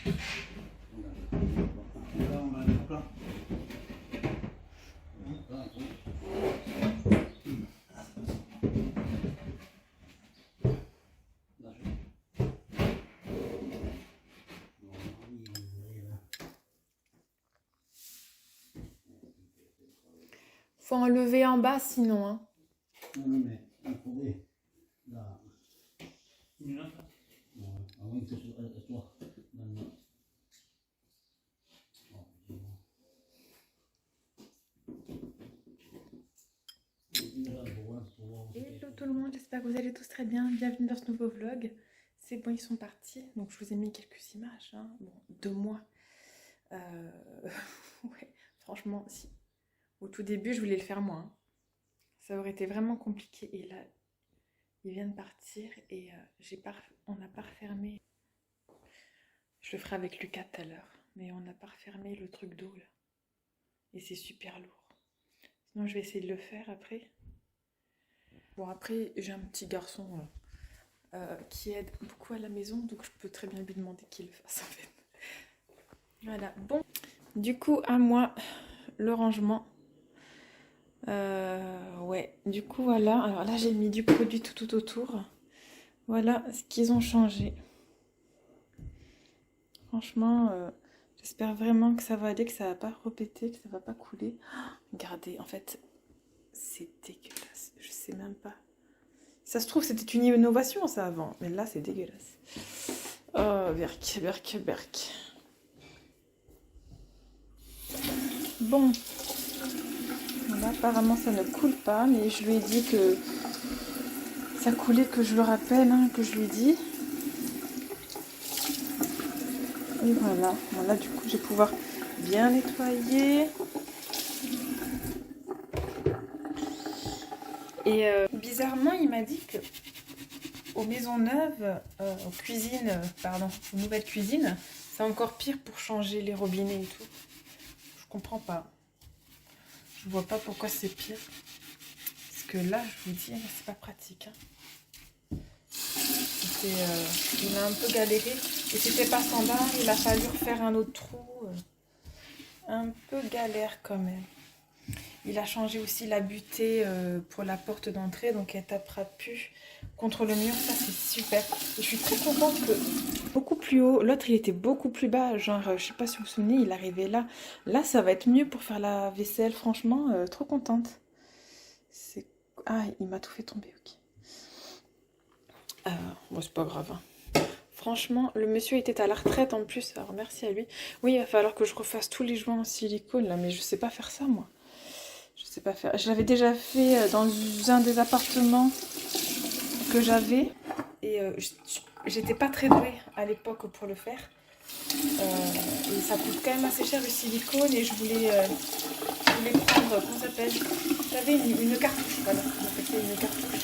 Là, on va aller au plat. Faut enlever en bas sinon. Hein. Non, mais attendez. Là. Une là. Ah oui, c'est toi. Maintenant. Hello tout le monde, j'espère que vous allez tous très bien. Bienvenue dans ce nouveau vlog. C'est bon, ils sont partis. Donc je vous ai mis quelques images. Hein. Bon, de moi. Ouais, franchement, si. Au tout début, je voulais le faire moi. Hein. Ça aurait été vraiment compliqué. Et là, ils viennent partir et on n'a pas refermé. Je le ferai avec Lucas tout à l'heure. Mais on n'a pas refermé le truc d'eau là. Et c'est super lourd. Sinon, je vais essayer de le faire après. Bon, après, j'ai un petit garçon qui aide beaucoup à la maison, donc je peux très bien lui demander qu'il le fasse en fait. Voilà, bon. Du coup, à moi, le rangement. Ouais, du coup, voilà. Alors là, j'ai mis du produit tout autour. Voilà ce qu'ils ont changé. Franchement, j'espère vraiment que ça va aller, que ça va pas repéter, que ça va pas couler. Oh, regardez, en fait, c'est dégueulasse. Je sais même pas. Ça se trouve, c'était une innovation, ça, avant. Mais là, c'est dégueulasse. Oh, berk. Bon. Là, apparemment, ça ne coule pas. Mais je lui ai dit que ça coulait, que je le rappelle, hein, que je lui ai dit. Et voilà. Voilà, du coup, je vais pouvoir bien nettoyer. Et bizarrement, il m'a dit que aux maisons neuves, aux nouvelles cuisines, c'est encore pire pour changer les robinets et tout. Je comprends pas. Je vois pas pourquoi c'est pire. Parce que là, je vous dis, c'est pas pratique. Hein. Il a un peu galéré. Et c'était pas standard, il a fallu refaire un autre trou. Un peu galère quand même. Il a changé aussi la butée pour la porte d'entrée, donc elle tapera plus contre le mur, ça c'est super. Et je suis très contente que beaucoup plus haut, l'autre il était beaucoup plus bas, genre je sais pas si vous vous souvenez, il arrivait là. Là ça va être mieux pour faire la vaisselle, franchement, trop contente. Ah, il m'a tout fait tomber, ok. Bon c'est pas grave. Hein. Franchement, le monsieur était à la retraite en plus, alors merci à lui. Oui, il va falloir que je refasse tous les joints en silicone là, mais je sais pas faire ça moi. Je sais pas faire. Je l'avais déjà fait dans un des appartements que j'avais et j'étais pas très douée à l'époque pour le faire. Et ça coûte quand même assez cher le silicone et je voulais prendre, comment ça s'appelle ? J'avais une cartouche, voilà, on appelle ça une cartouche.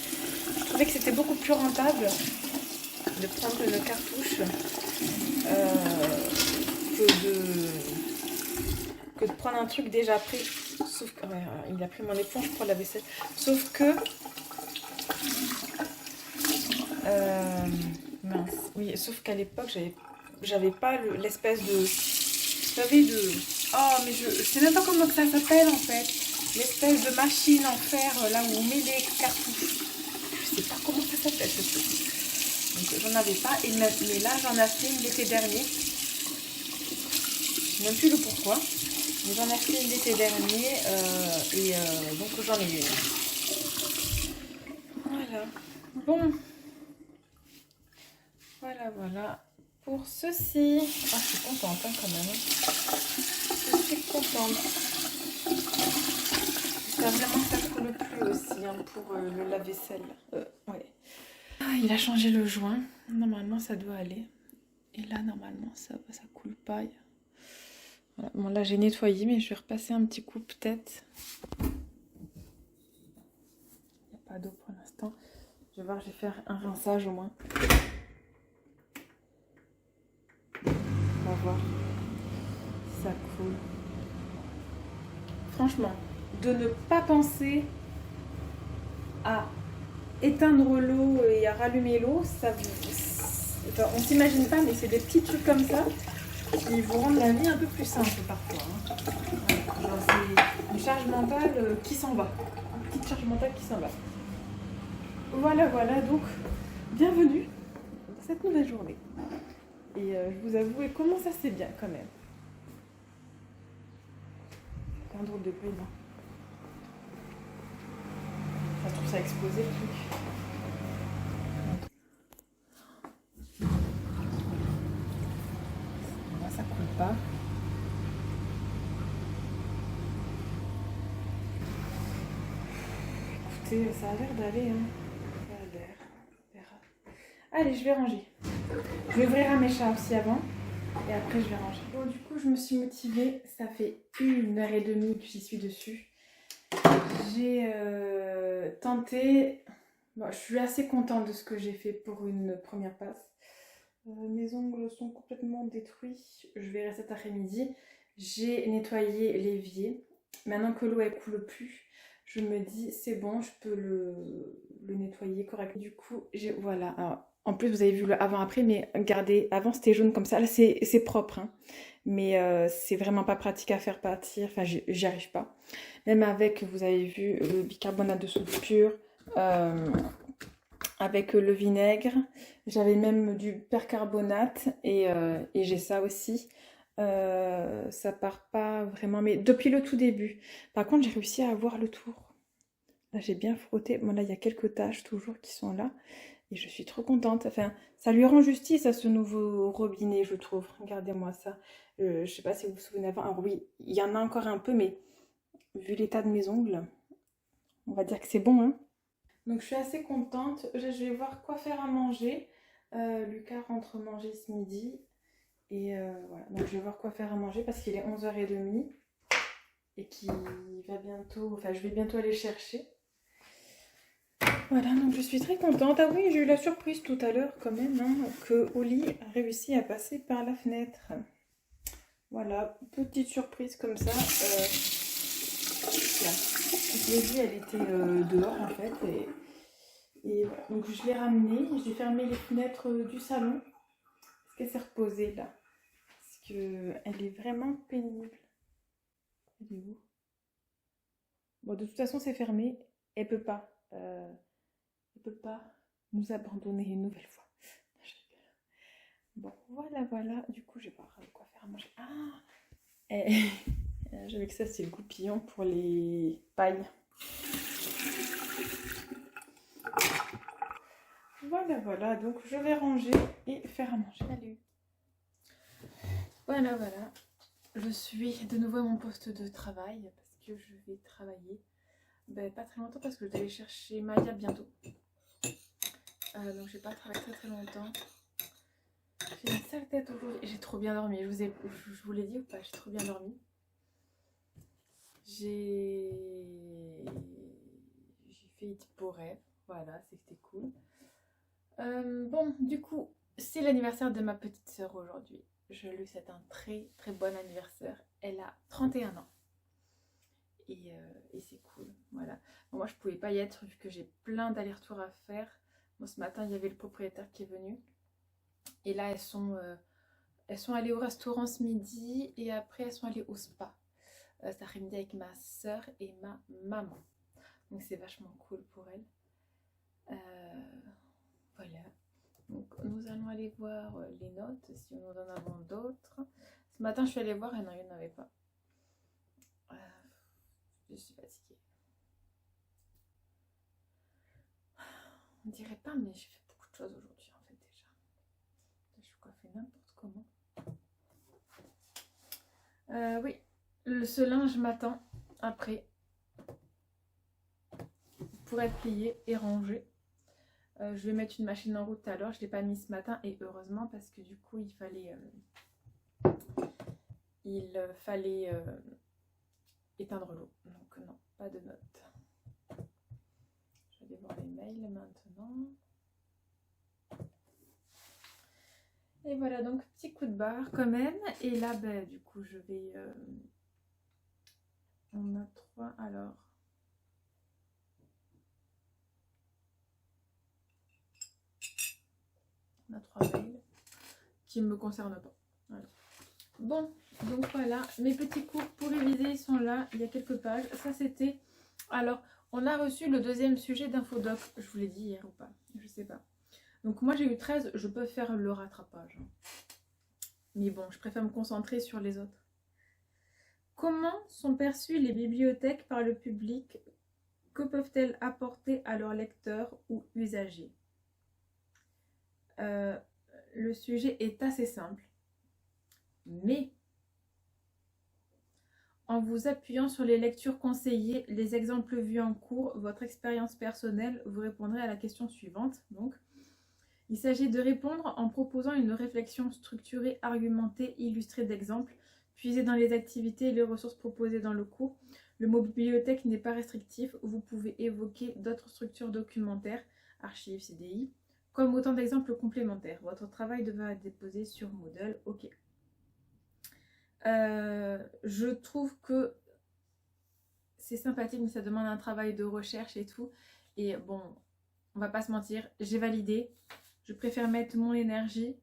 Je trouvais que c'était beaucoup plus rentable de prendre une cartouche que de prendre un truc déjà pris. Sauf que il a pris mon éponge pour la vaisselle. Sauf que mince, oui, sauf qu'à l'époque j'avais pas l'espèce de, vous savez, oh mais je sais même pas comment que ça s'appelle en fait, l'espèce de machine en fer là où on met les cartouches. Je sais pas comment ça s'appelle ce truc. Donc j'en avais pas mais là j'en ai acheté une l'été dernier. Je sais même plus le pourquoi. Mais j'en ai acheté une l'été dernier donc j'en ai une. Voilà. Bon. Voilà. Pour ceci. Ah, je suis contente hein, quand même. Je suis contente. J'espère vraiment que ça ne coule plus aussi hein, pour le lave-vaisselle. Ouais. Ah, il a changé le joint. Normalement, ça doit aller. Et là, normalement, ça coule pas. Voilà. Bon, là, j'ai nettoyé, mais je vais repasser un petit coup peut-être. Il n'y a pas d'eau pour l'instant. Je vais voir, je vais faire un rinçage au moins. On va voir si ça coule. Franchement, de ne pas penser à éteindre l'eau et à rallumer l'eau, ça, enfin, on s'imagine pas, mais c'est des petits trucs comme ça. Ils vous rendent la vie un peu plus simple parfois. Hein. Voilà. Genre, c'est une charge mentale qui s'en va. Une petite charge mentale qui s'en va. Voilà, voilà, donc bienvenue dans cette nouvelle journée. Et je vous avoue, et comment ça c'est bien quand même. C'est un drôle de bruit, non? Ça, je trouve ça explosé le truc. Là, ça coule pas. Écoutez, ça a l'air d'aller, hein. Ça a l'air. On verra. Allez, je vais ranger. Je vais ouvrir à mes chats aussi avant. Et après, je vais ranger. Bon, du coup, je me suis motivée. Ça fait 1h30 que j'y suis dessus. J'ai tenté. Bon, je suis assez contente de ce que j'ai fait pour une première passe. Mes ongles sont complètement détruits. Je verrai cet après-midi. J'ai nettoyé l'évier. Maintenant que l'eau elle coule plus, je me dis c'est bon, je peux le nettoyer correctement. Du coup, voilà. Alors, en plus, vous avez vu le avant-après, mais regardez, avant c'était jaune comme ça. Là, c'est propre, hein. Mais c'est vraiment pas pratique à faire partir. Enfin, j'y arrive pas. Même avec, vous avez vu, le bicarbonate de soude pur, avec le vinaigre. J'avais même du percarbonate et j'ai ça aussi. Ça part pas vraiment, mais depuis le tout début. Par contre, j'ai réussi à avoir le tour. Là, j'ai bien frotté. Bon, là, il y a quelques taches toujours qui sont là. Et je suis trop contente. Enfin, ça lui rend justice à ce nouveau robinet, je trouve. Regardez-moi ça. Je sais pas si vous vous souvenez avant. Alors oui, il y en a encore un peu, mais vu l'état de mes ongles, on va dire que c'est bon, hein. Donc je suis assez contente. Je vais voir quoi faire à manger. Lucas rentre manger ce midi. Et voilà. Donc je vais voir quoi faire à manger parce qu'il est 11h30. Et qu'il va bientôt... Enfin, je vais bientôt aller chercher. Voilà, donc je suis très contente. Ah oui, j'ai eu la surprise tout à l'heure quand même, hein, que Oli a réussi à passer par la fenêtre. Voilà, petite surprise comme ça. Là. Je l'ai vue, elle était dehors en fait. Et voilà. Donc je l'ai ramenée, j'ai fermé les fenêtres du salon. Parce qu'elle s'est reposée là. Parce qu'elle est vraiment pénible. Elle est où? Bon, de toute façon, c'est fermé. Elle peut pas. Elle peut pas nous abandonner une nouvelle fois. Bon, voilà, voilà. Du coup, je vais voir quoi faire à manger. Ah et... J'avais que ça, c'est le goupillon pour les pailles. Voilà, voilà. Donc, je vais ranger et faire à manger. Salut. Voilà, voilà. Je suis de nouveau à mon poste de travail parce que je vais travailler. Ben, pas très longtemps parce que je dois aller chercher Maya bientôt. Donc, je vais pas travailler très longtemps. J'ai une sale tête aujourd'hui. J'ai trop bien dormi. Je vous l'ai dit ou pas? J'ai trop bien dormi. J'ai fait des beaux rêves. Voilà, c'était cool. Bon, du coup, c'est l'anniversaire de ma petite sœur aujourd'hui. Je lui souhaite un très bon anniversaire. Elle a 31 ans. Et c'est cool. Voilà. Bon, moi, je pouvais pas y être vu que j'ai plein d'allers-retours à faire. Bon, ce matin, il y avait le propriétaire qui est venu. Et là, elles sont allées au restaurant ce midi. Et après, elles sont allées au spa. Cet après-midi avec ma soeur et ma maman. Donc c'est vachement cool pour elle. Voilà. Donc nous allons aller voir les notes, si nous en avons d'autres. Ce matin je suis allée voir et non, il n'y en avait pas. Je suis fatiguée. On dirait pas, mais j'ai fait beaucoup de choses aujourd'hui en fait déjà. Je suis coiffée n'importe comment. Oui, ce linge m'attend après pour être plié et rangé. Je vais mettre une machine en route alors, je ne l'ai pas mis ce matin et heureusement parce que du coup il fallait éteindre l'eau. Donc non, pas de notes. Je vais voir les mails maintenant. Et voilà, donc petit coup de barre quand même. Et là, ben, du coup, je vais... On a 3, alors... On a 3 mails qui ne me concernent pas. Voilà. Bon, donc voilà, mes petits cours pour réviser, ils sont là, il y a quelques pages. Ça, c'était... Alors, on a reçu le deuxième sujet d'infodoc. Je vous l'ai dit hier ou pas, je sais pas. Donc moi, j'ai eu 13, je peux faire le rattrapage. Mais bon, je préfère me concentrer sur les autres. Comment sont perçues les bibliothèques par le public? Que peuvent-elles apporter à leurs lecteurs ou usagers? Le sujet est assez simple. Mais en vous appuyant sur les lectures conseillées, les exemples vus en cours, votre expérience personnelle, vous répondrez à la question suivante. Donc, il s'agit de répondre en proposant une réflexion structurée, argumentée, illustrée d'exemples, puisée dans les activités et les ressources proposées dans le cours. Le mot bibliothèque n'est pas restrictif, vous pouvez évoquer d'autres structures documentaires, archives, CDI, comme autant d'exemples complémentaires. Votre travail devra être déposé sur Moodle. Ok. Je trouve que c'est sympathique, mais ça demande un travail de recherche et tout. Et bon, on va pas se mentir, j'ai validé. Je préfère mettre mon énergie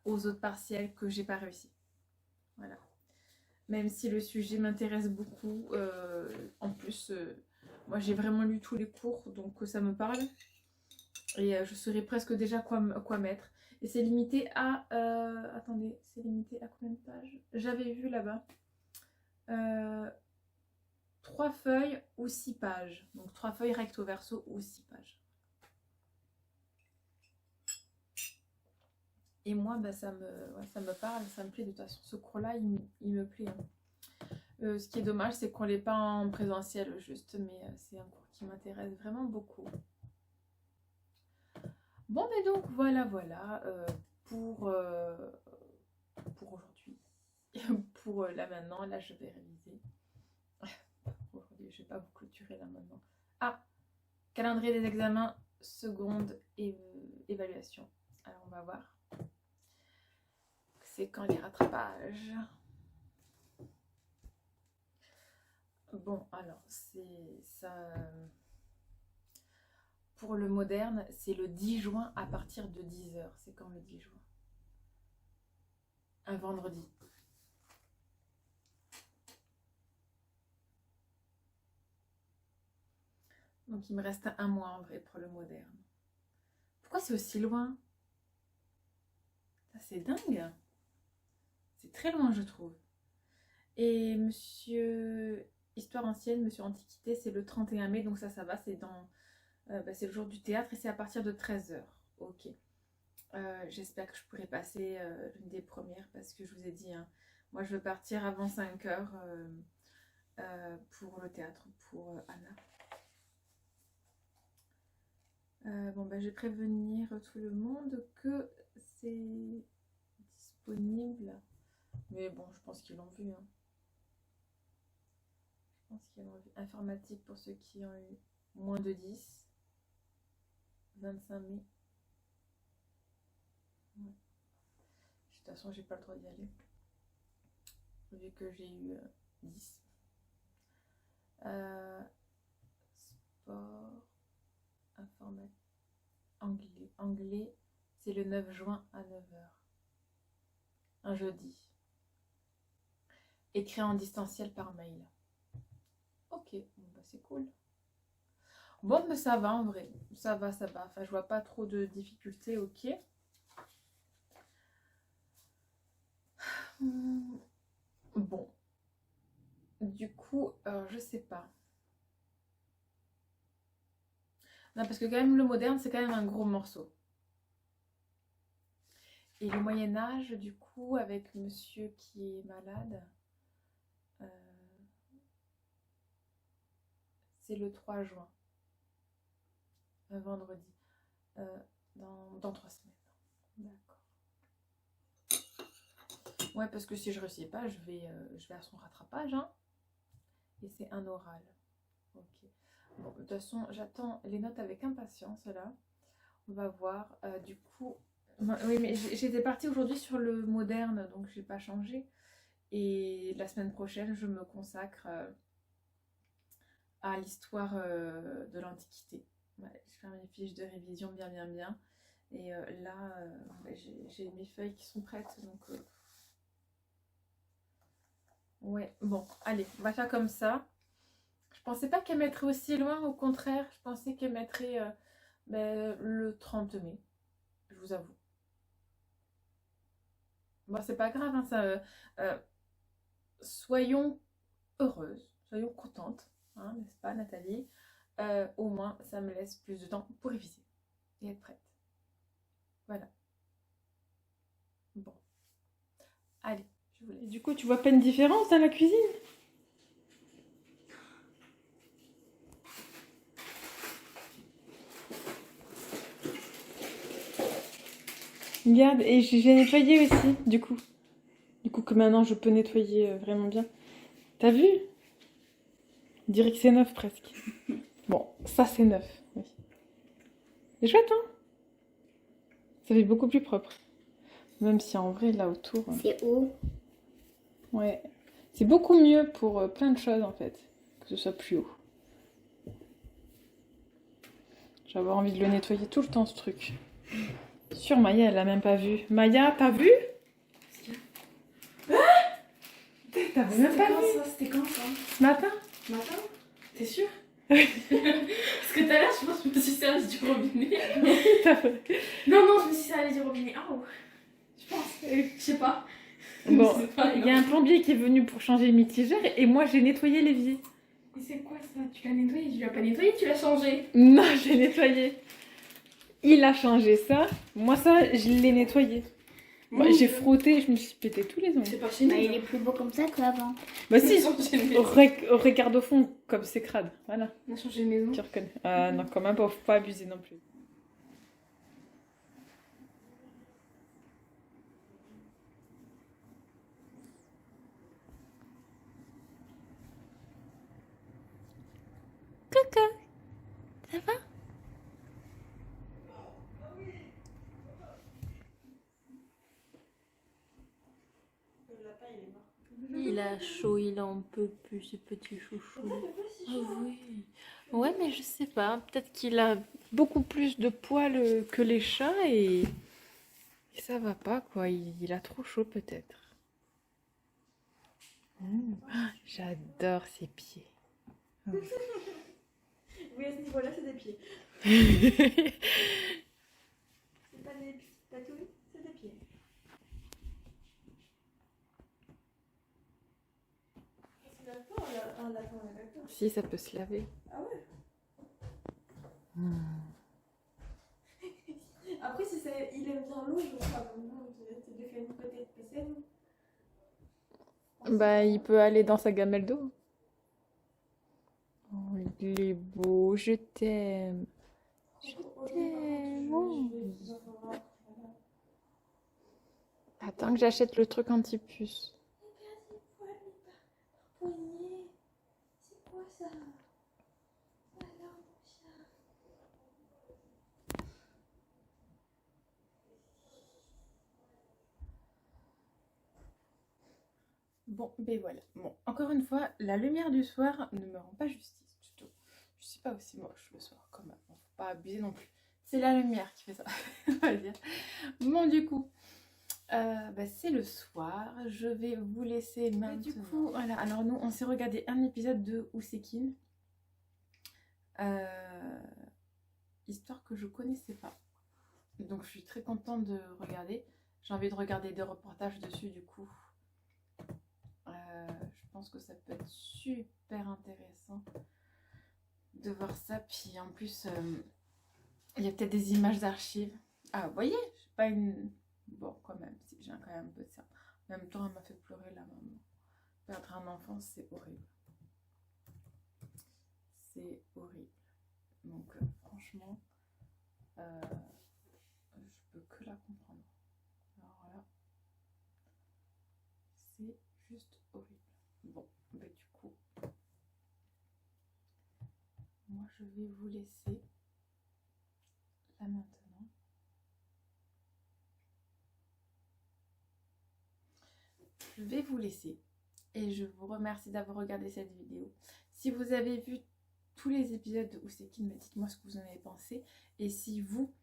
aux autres partiels que j'ai pas réussi. Voilà. Même si le sujet m'intéresse beaucoup. En plus, moi j'ai vraiment lu tous les cours, donc ça me parle. Et je saurais presque déjà quoi mettre. Et c'est limité à... attendez, c'est limité à combien de pages? J'avais vu là-bas. 3 feuilles ou 6 pages. Donc 3 feuilles recto verso ou 6 pages. Et moi, bah, ça me parle, ça me plaît. De toute façon, ce cours-là, il me plaît. Hein. Ce qui est dommage, c'est qu'on ne l'est pas en présentiel juste, mais c'est un cours qui m'intéresse vraiment beaucoup. Bon, mais donc voilà pour aujourd'hui. Pour là maintenant, là je vais réviser. Aujourd'hui, je ne vais pas vous clôturer là maintenant. Ah, calendrier des examens, seconde évaluation. Alors on va voir. C'est quand les rattrapages. Bon, alors c'est ça. Pour le moderne, c'est le 10 juin à partir de 10h. C'est quand le 10 juin? Un vendredi. Donc il me reste un mois en vrai pour le moderne. Pourquoi c'est aussi loin? Ça c'est dingue. C'est très loin je trouve. Et monsieur Histoire ancienne, monsieur Antiquité, c'est le 31 mai, donc ça va, c'est dans... c'est le jour du théâtre et c'est à partir de 13h. Ok. J'espère que je pourrai passer l'une des premières parce que je vous ai dit, hein, moi je veux partir avant 5h pour le théâtre, pour Anna. Bon, je vais prévenir tout le monde que c'est disponible. Mais bon, je pense qu'ils l'ont vu. Hein. Je pense qu'ils l'ont vu. Informatique pour ceux qui ont eu moins de 10. 25 mai. Ouais. De toute façon, j'ai pas le droit d'y aller. Vu que j'ai eu 10. Sport. Informatique. Anglais. C'est le 9 juin à 9h. Un jeudi. Écrit en distanciel par mail. Ok, bon, c'est cool. Bon, mais ça va en vrai. Ça va. Enfin, je vois pas trop de difficultés, ok. Bon. Du coup, je sais pas. Non, parce que quand même, le moderne, c'est quand même un gros morceau. Et le Moyen-Âge, du coup, avec monsieur qui est malade, c'est le 3 juin. Un vendredi. Dans 3 semaines. D'accord. Ouais, parce que si je ne réussis pas, je vais à son rattrapage. Hein. Et c'est un oral. Ok. Bon, de toute façon, j'attends les notes avec impatience, là. On va voir. Du coup... Oui, mais j'étais partie aujourd'hui sur le moderne, donc je n'ai pas changé. Et la semaine prochaine, je me consacre à l'histoire de l'Antiquité. Ouais, je fais mes fiches de révision bien. Et là, j'ai mes feuilles qui sont prêtes, donc Ouais, bon, allez, on va faire comme ça. Je pensais pas qu'elle mettrait aussi loin, au contraire. Je pensais qu'elle mettrait le 30 mai, je vous avoue. Bon, c'est pas grave, hein, ça, soyons heureuses, soyons contentes, hein, n'est-ce pas, Nathalie? Au moins, ça me laisse plus de temps pour réviser et être prête. Voilà. Bon, allez, je vous laisse. Du coup, tu vois pas une différence dans la cuisine? Regarde, et j'ai nettoyé aussi, du coup. Du coup, que maintenant, je peux nettoyer vraiment bien. T'as vu? On dirait que c'est neuf presque. Bon, ça c'est neuf, oui. C'est chouette, hein? Ça fait beaucoup plus propre. Même si en vrai, là autour... C'est haut. Ouais. C'est beaucoup mieux pour plein de choses, en fait. Que ce soit plus haut. J'avais envie de le nettoyer tout le temps, ce truc. Sur Maya, elle l'a même pas vu. Maya, t'as vu? T'avais même pas vu? C'était quand ça? Ce matin? Matin? T'es sûr? Parce que tout à l'heure, je pense que je me suis servi du robinet. Non, je me suis servi du robinet. Ah, oh. Je pense. Je sais pas. Bon, il y a un plombier qui est venu pour changer les mitigères et moi j'ai nettoyé l'évier. Mais c'est quoi ça? Tu l'as nettoyé? Tu l'as pas nettoyé? Tu l'as changé? Non, j'ai nettoyé. Il a changé ça. Moi, ça, je l'ai nettoyé. Moi, j'ai frotté, je me suis pété tous les ongles. C'est pas chez nous. Bah, il est plus beau comme ça qu'avant. Bah si, Ils ont changé. regarde au fond, comme c'est crade. Voilà, On a changé de maison. tu reconnais. Non, quand même, faut pas abuser non plus. Coucou, ça va? Il a chaud, il en peut plus, ce petit chouchou. Ah oui. Ouais, mais je sais pas. Peut-être qu'il a beaucoup plus de poils que les chats et ça va pas, quoi. Il a trop chaud, peut-être. Ah, j'adore ses pieds. Oui, à ce niveau-là, c'est des pieds. C'est pas des patouilles, c'est des pieds. C'est d'accord, un lapin, on est d'accord. Si, ça peut se laver. Ah ouais? Après, si il aime bien l'eau, je crois. C'est de faire une petite piscine. Bah, il peut aller dans sa gamelle d'eau. Oh, il est beau, je t'aime. Attends que j'achète le truc anti-puce. C'est quoi ça? Bon, ben voilà. Bon, encore une fois, la lumière du soir ne me rend pas justice du tout. Je suis pas aussi moche le soir quand même. Faut pas abuser non plus. C'est la lumière qui fait ça, on va dire. Bon, du coup, c'est le soir. Je vais vous laisser maintenant. Du coup, voilà. Alors nous, on s'est regardé un épisode de Ousekine. Histoire que je connaissais pas. Donc je suis très contente de regarder. J'ai envie de regarder des reportages dessus du coup. Je pense que ça peut être super intéressant de voir ça. Puis en plus, il y a peut-être des images d'archives. Ah, vous voyez, j'ai pas une... Bon, quand même, si, j'ai quand même un peu de ça. En même temps, elle m'a fait pleurer la maman. Perdre un enfant, c'est horrible. C'est horrible. Donc, franchement, je peux que la comprendre. Alors là, c'est juste horrible. Bon, bah du coup, moi je vais vous laisser là maintenant. Je vais vous laisser et je vous remercie d'avoir regardé cette vidéo. Si vous avez vu tous les épisodes de Ousekine, dites-moi ce que vous en avez pensé. Et si vous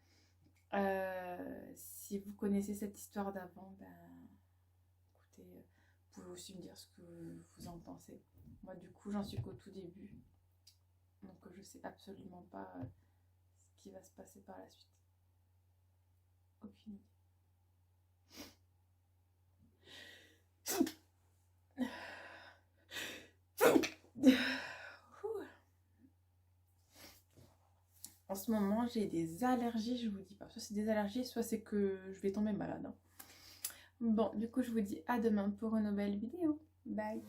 connaissez cette histoire d'avant, ben écoutez, pouvez aussi me dire ce que vous en pensez. Moi du coup j'en suis qu'au tout début. Donc je sais absolument pas ce qui va se passer par la suite. Aucune idée. En ce moment j'ai des allergies, je vous dis pas. Soit c'est des allergies, soit c'est que je vais tomber malade. Hein. Bon, du coup je vous dis à demain pour une nouvelle vidéo. Bye.